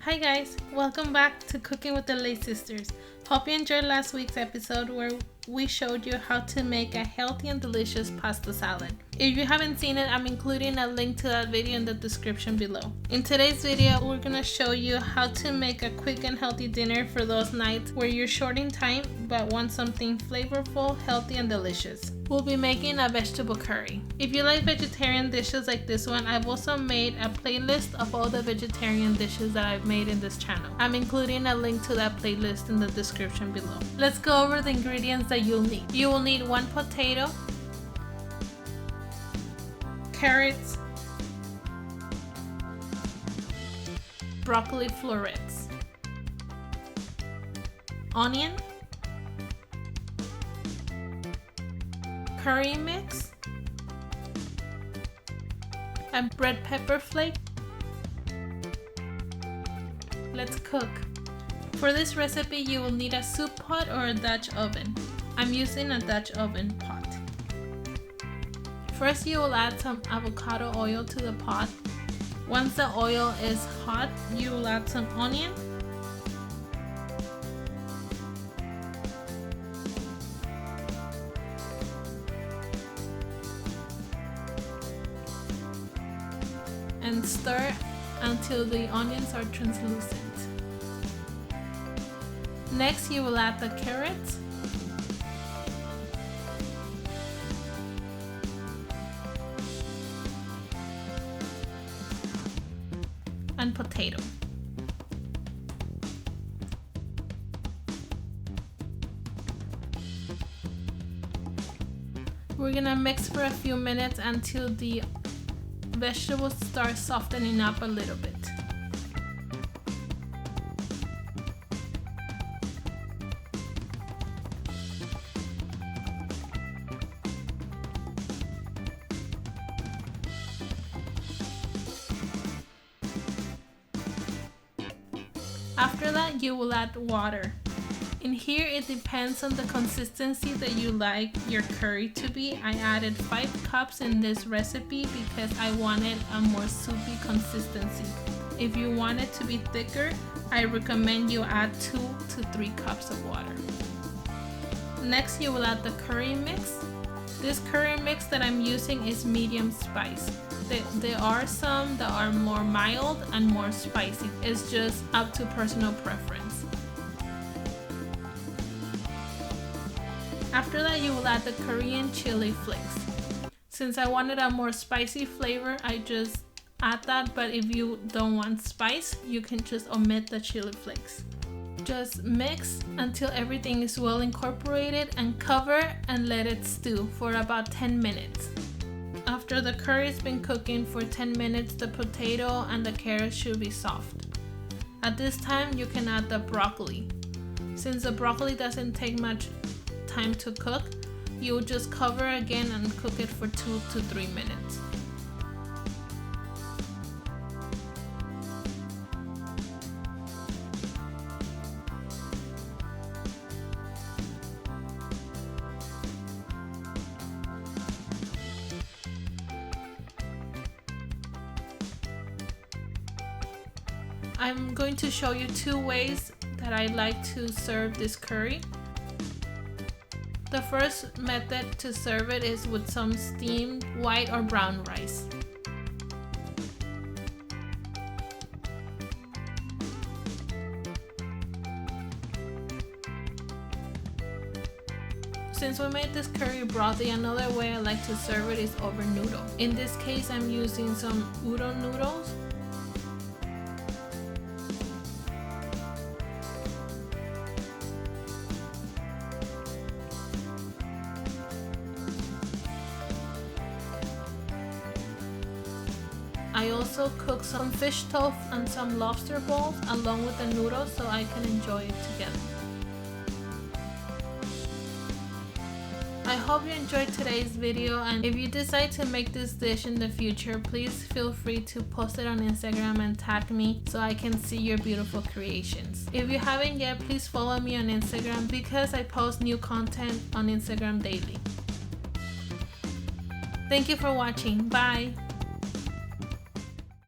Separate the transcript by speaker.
Speaker 1: Hi guys, welcome back to Cooking with the Ley Sisters. Hope you enjoyed last week's episode where we showed you how to make a healthy and delicious pasta salad. If you haven't seen it, I'm including a link to that video in the description below. In today's video, we're gonna show you how to make a quick and healthy dinner for those nights where you're short in time but want something flavorful, healthy, and delicious. We'll be making a vegetable curry. If you like vegetarian dishes like this one, I've also made a playlist of all the vegetarian dishes that I've made in this channel. I'm including a link to that playlist in the description below. Let's go over the ingredients that you'll need. You will need 1 potato, carrots, broccoli florets, onion, curry mix, and red pepper flake. Let's cook. For this recipe, you will need a soup pot or a Dutch oven. I'm using a Dutch oven pot. First, you will add some avocado oil to the pot. Once the oil is hot, you will add some onion, and stir until the onions are translucent. Next, you will add the carrots, and potato. We're gonna mix for a few minutes until the vegetables start softening up a little bit. After that, you will add water. In here, it depends on the consistency that you like your curry to be. I added 5 cups in this recipe because I wanted a more soupy consistency. If you want it to be thicker, I recommend you add 2 to 3 cups of water. Next, you will add the curry mix. This curry mix that I'm using is medium spice. There are some that are more mild and more spicy. It's just up to personal preference. After that, you will add the Korean chili flakes. Since I wanted a more spicy flavor, I just add that, but if you don't want spice, you can just omit the chili flakes. Just mix until everything is well incorporated and cover and let it stew for about 10 minutes. After the curry's been cooking for 10 minutes, the potato and the carrots should be soft. At this time, you can add the broccoli. Since the broccoli doesn't take much time to cook, you will just cover again and cook it for 2 to 3 minutes. I'm going to show you 2 ways that I like to serve this curry. The first method to serve it is with some steamed white or brown rice. Since we made this curry brothy, another way I like to serve it is over noodle. In this case, I'm using some udon noodles. I also cook some fish tofu and some lobster balls along with the noodles so I can enjoy it together. I hope you enjoyed today's video, and if you decide to make this dish in the future, please feel free to post it on Instagram and tag me so I can see your beautiful creations. If you haven't yet, please follow me on Instagram because I post new content on Instagram daily. Thank you for watching. Bye!